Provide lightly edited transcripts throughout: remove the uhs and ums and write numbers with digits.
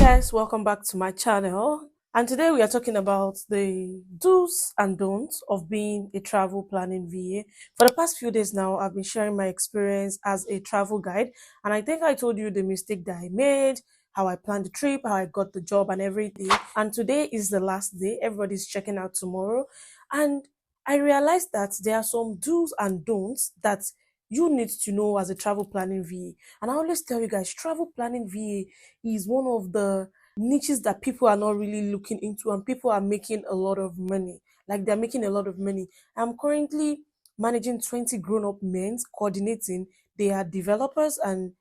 Guys, welcome back to my channel. And today we are talking about the do's and don'ts of being a travel planning VA. For the past few days now, I've been sharing my experience as a travel guide, and I think I told you the mistake that I made, how I planned the trip, how I got the job, and everything. And today is the last day. Everybody's checking out tomorrow, and I realized that there are some do's and don'ts that you need to know as a travel planning VA. And I always tell you guys, travel planning VA is one of the niches that people are not really looking into, and people are making a lot of money. Like, they're making a lot of money. I'm currently managing 20 grown-up men, coordinating. They are developers, and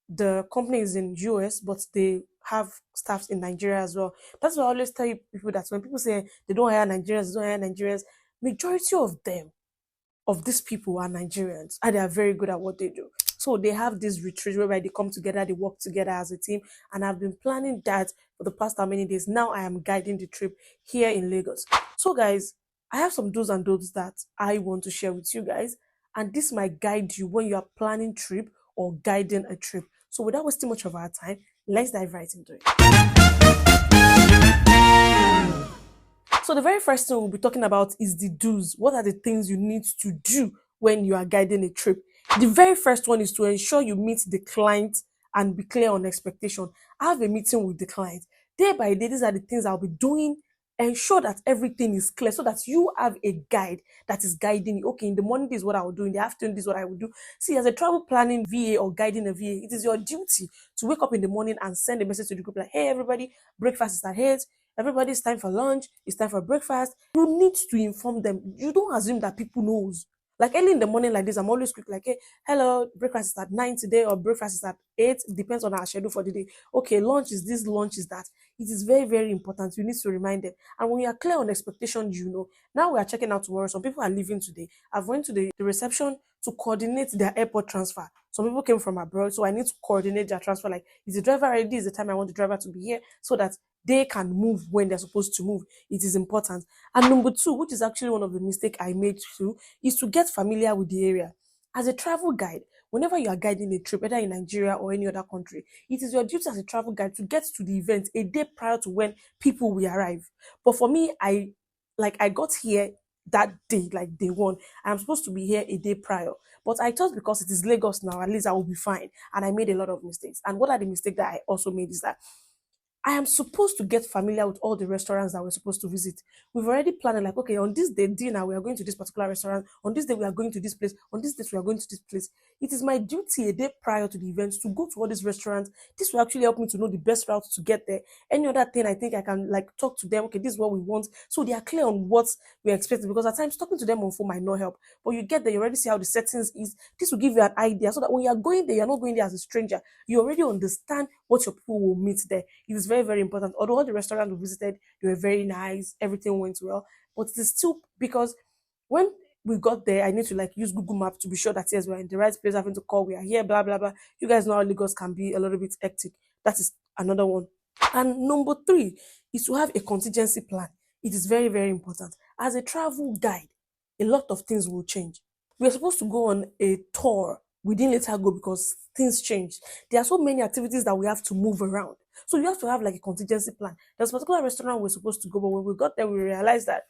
the company is in US, but they have staffs in Nigeria as well. That's why I always tell you people that when people say they don't hire Nigerians, they don't hire Nigerians, majority of these people are Nigerians, and they are very good at what they do. So they have this retreat whereby they come together, they work together as a team, and I've been planning that for the past how many days. Now I am guiding the trip here in Lagos. So guys, I have some do's and don'ts that I want to share with you guys, and this might guide you when you are planning trip or guiding a trip. So without wasting much of our time, let's dive right into it. So the very first thing we'll be talking about is the do's. What are the things you need to do when you are guiding a trip? The very first one is to ensure you meet the client and be clear on expectation. Have a meeting with the client. Day by day, these are the things I'll be doing. Ensure that everything is clear so that you have a guide that is guiding you. Okay, in the morning, this is what I will do. In the afternoon, this is what I will do. See, as a travel planning VA or guiding a VA, it is your duty to wake up in the morning and send a message to the group like, hey, everybody, breakfast is ahead. Everybody, it's time for lunch. It's time for breakfast. You need to inform them. You don't assume that people knows. Like early in the morning like this, I'm always quick like, hey, hello, breakfast is at 9 today or breakfast is at 8. Depends on our schedule for the day. Okay, lunch is this, lunch is that. It is very, very important. You need to remind them. And when you are clear on expectation, you know. Now we are checking out tomorrow. Some people are leaving today. I've went to the reception to coordinate their airport transfer. Some people came from abroad, so I need to coordinate their transfer. Like, is the driver ready? Is the time I want the driver to be here so that they can move when they're supposed to move. It is important. And number two, which is actually one of the mistakes I made too, is to get familiar with the area. As a travel guide, whenever you are guiding a trip, whether in Nigeria or any other country, it is your duty as a travel guide to get to the event a day prior to when people will arrive. But for me, I got here that day, like day one. I'm supposed to be here a day prior. But I thought because it is Lagos now, at least I will be fine. And I made a lot of mistakes. And what are the mistakes that I also made is that I am supposed to get familiar with all the restaurants that we're supposed to visit. We've already planned, like, okay, on this day, dinner, we are going to this particular restaurant. On this day, we are going to this place. On this day, we are going to this place. It is my duty a day prior to the event to go to all these restaurants. This will actually help me to know the best route to get there. Any other thing, I think I can like talk to them. Okay, this is what we want. So they are clear on what we're expecting, because at times talking to them on phone might not help. But you get there, you already see how the settings is. This will give you an idea so that when you're going there, you're not going there as a stranger. You already understand what your people will meet there. It is very, very important. Although all the restaurants we visited, they were very nice, everything went well, but it is still because when we got there, I need to like use Google Maps to be sure that yes, we're in the right place, having to call, we are here, blah blah blah. You guys know how Lagos can be a little bit hectic. That is another one. And number three is to have a contingency plan. It is very, very important. As a travel guide, a lot of things will change. We are supposed to go on a tour. We didn't let her go because things changed. There are so many activities that we have to move around. So you have to have like a contingency plan. There's a particular restaurant we're supposed to go, but when we got there, we realized that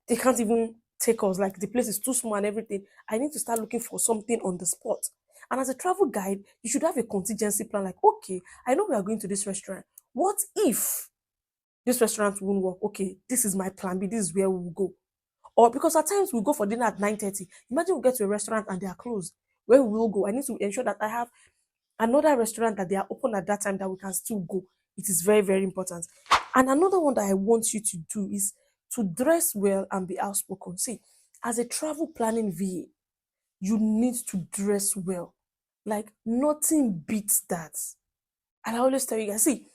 they can't even take us. Like, the place is too small and everything. I need to start looking for something on the spot. And as a travel guide, you should have a contingency plan. Like, okay, I know we are going to this restaurant. What if this restaurant won't work? Okay, this is my plan B. This is where we will go. Or because at times we go for dinner at 9:30. Imagine we get to a restaurant and they are closed. Where we will go? I need to ensure that I have another restaurant that they are open at that time that we can still go. It is very, very important. And another one that I want you to do is to dress well and be outspoken. See, as a travel planning VA, you need to dress well. Like, nothing beats that. And I always tell you guys, see,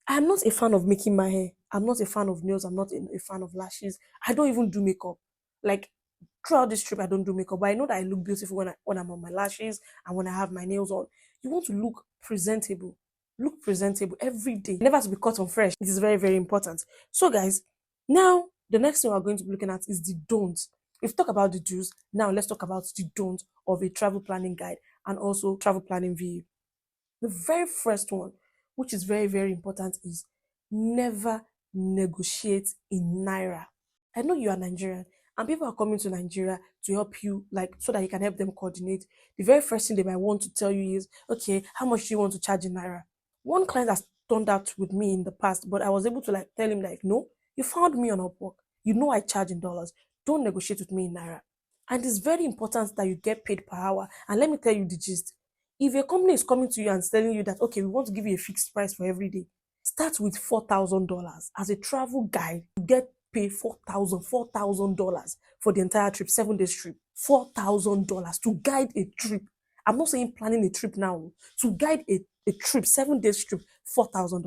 I'm not a fan of making my hair. I'm not a fan of nails. I'm not a fan of lashes. I don't even do makeup. Like, throughout this trip, I don't do makeup, but I know that I look beautiful when I'm on my lashes and when I have my nails on. You want to look presentable. Look presentable every day. Never to be caught on fresh. It is very, very important. So, guys, now the next thing we're going to be looking at is the don'ts. We've talked about the do's. Now let's talk about the don't of a travel planning guide and also travel planning VA. The very first one, which is very, very important, is never negotiate in Naira. I know you are Nigerian and people are coming to Nigeria to help you, like so that you can help them coordinate. The very first thing they might want to tell you is, okay, how much do you want to charge in Naira? One client has done that with me in the past, but I was able to like tell him, like, no, you found me on Upwork. You know I charge in dollars. Don't negotiate with me in Naira. And it's very important that you get paid per hour. And let me tell you the gist. If a company is coming to you and telling you that, okay, we want to give you a fixed price for every day, start with $4,000. As a travel guide, you get paid $4,000 for the entire trip, 7 days trip. $4,000 to guide a trip. I'm not saying planning a trip now. To guide a trip, 7 days trip, $4,000.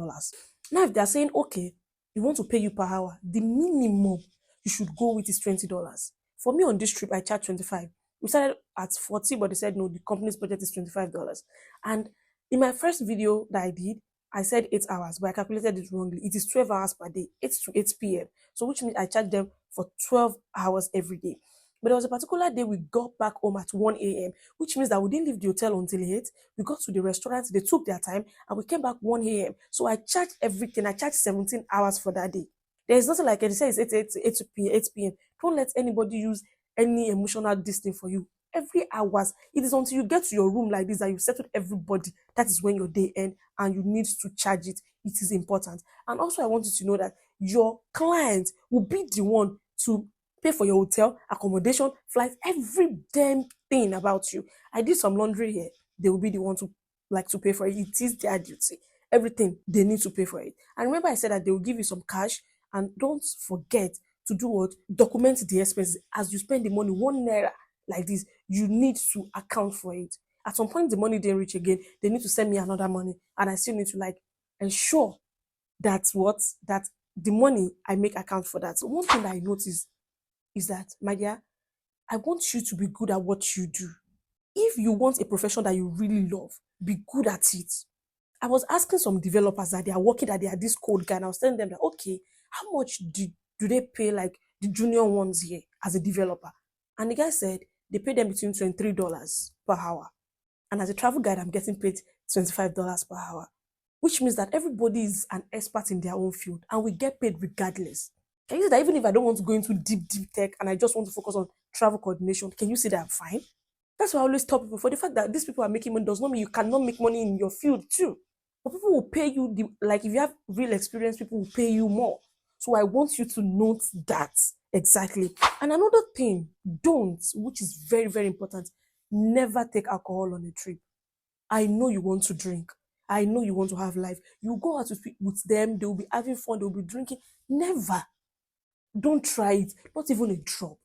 Now, if they're saying, okay, we want to pay you per hour, the minimum you should go with is $20. For me on this trip, I charge 25. We started at 40, but they said no, the company's budget is $25. And in my first video that I did, I said 8 hours, but I calculated it wrongly. It is 12 hours per day, 8 to 8 p.m. So which means I charge them for 12 hours every day. But there was a particular day we got back home at 1 a.m., which means that we didn't leave the hotel until 8. We got to the restaurant, they took their time, and we came back 1 a.m. So I charged everything. I charged 17 hours for that day. There's nothing like it. It says 8 p.m. Don't let anybody use any emotional distance for you. Every hours, it is until you get to your room like this that you settled everybody. That is when your day ends and you need to charge it. It is important. And also, I want you to know that your client will be the one to pay for your hotel, accommodation, flights, every damn thing about you. I did some laundry here. They will be the one to like to pay for it. It is their duty. Everything they need to pay for it. And remember, I said that they will give you some cash. And don't forget to do what? Document the expenses. As you spend the money, 1 naira like this, you need to account for it. At some point, the money didn't reach again. They need to send me another money, and I still need to like ensure that the money I make account for that. So one thing that I noticed is that, my dear, I want you to be good at what you do. If you want a profession that you really love, be good at it. I was asking some developers that they are working, that they are this code guy, and I was telling them that, okay, how much do they pay like the junior ones here as a developer? And the guy said they pay them between $23 per hour. And as a travel guide, I'm getting paid $25 per hour, which means that everybody is an expert in their own field and we get paid regardless. Can you see that even if I don't want to go into deep tech and I just want to focus on travel coordination, can you see that I'm fine? That's why I always tell people, for the fact that these people are making money does not mean you cannot make money in your field too. But people will pay you, like if you have real experience, people will pay you more. So I want you to note that exactly. And another thing, don't, which is very, very important, never take alcohol on a trip. I know you want to drink. I know you want to have life. You go out with them, they'll be having fun, they'll be drinking. Never. Don't try it, not even a drop.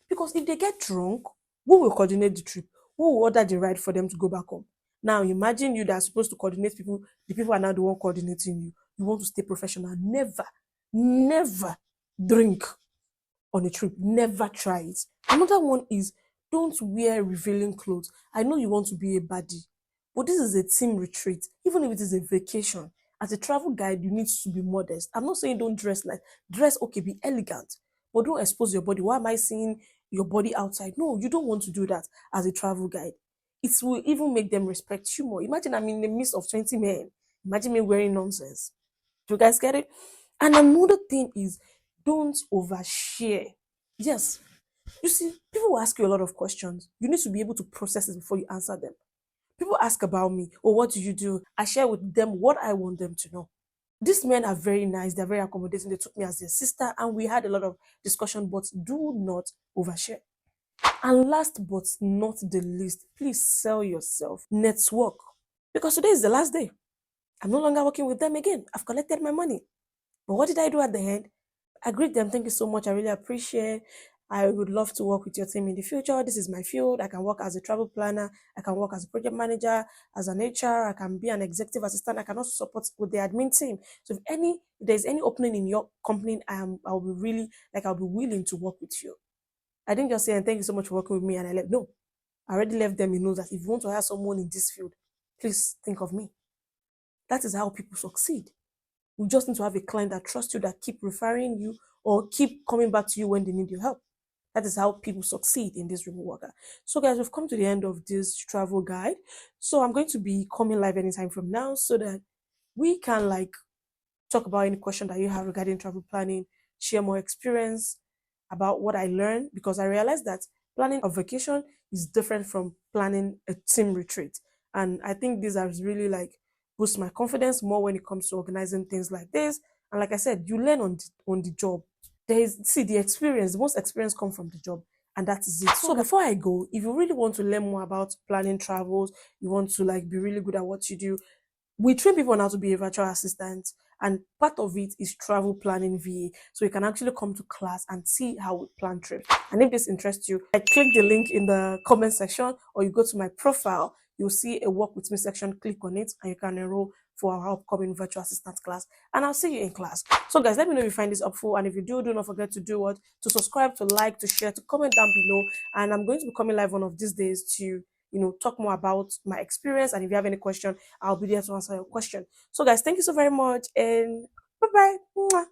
Because if they get drunk, who will coordinate the trip? Who will order the ride for them to go back home? Now imagine you that are supposed to coordinate people, the people are now the one coordinating you. You want to stay professional. Never drink on a trip. Never try it. Another one is, don't wear revealing clothes. I know you want to be a baddie, but this is a team retreat. Even if it is a vacation, as a travel guide, you need to be modest. I'm not saying don't dress like, dress okay, be elegant, but don't expose your body. Why am I seeing your body outside? No, you don't want to do that as a travel guide. It will even make them respect you more. Imagine I'm in the midst of 20 men. Imagine me wearing nonsense. Do you guys get it? And another thing is, don't overshare. Yes, you see, people will ask you a lot of questions. You need to be able to process it before you answer them. People ask about me, or what do you do? I share with them what I want them to know. These men are very nice, they're very accommodating. They took me as their sister, and we had a lot of discussion, but do not overshare. And last but not the least, please sell yourself. Network. Because today is the last day. I'm no longer working with them again. I've collected my money. But what did I do at the end? I greet them. Thank you so much. I really appreciate. I would love to work with your team in the future. This is my field. I can work as a travel planner. I can work as a project manager, as an HR. I can be an executive assistant. I can also support with the admin team. So if there's any opening in your company, I'll be willing to work with you. I didn't just say, and thank you so much for working with me, and I left. No, I already left them. You know that if you want to hire someone in this field, please think of me. That is how people succeed. You just need to have a client that trusts you, that keep referring you or keep coming back to you when they need your help. That is how people succeed in this remote worker. So guys, we've come to the end of this travel guide. So I'm going to be coming live anytime from now so that we can like talk about any question that you have regarding travel planning, share more experience about what I learned, because I realized that planning a vacation is different from planning a team retreat. And I think this has really like boost my confidence more when it comes to organizing things like this. And like I said, you learn on the job. There is, see, the experience, the most experience come from the job, and that is it. So before I go, if you really want to learn more about planning travels, you want to like be really good at what you do, we train people on how to be a virtual assistant, and part of it is travel planning VA. So you can actually come to class and see how we plan trips. And if this interests you, I click the link in the comment section, or you go to my profile, you'll see a work with me section, click on it, and you can enroll for our upcoming virtual assistant class. And I'll see you in class. So guys, let me know if you find this helpful, and if you do not forget to do what, to subscribe, to like, to share, to comment down below. And I'm going to be coming live one of these days to talk more about my experience. And if you have any question, I'll be there to answer your question. So, guys, thank you so very much, and bye bye.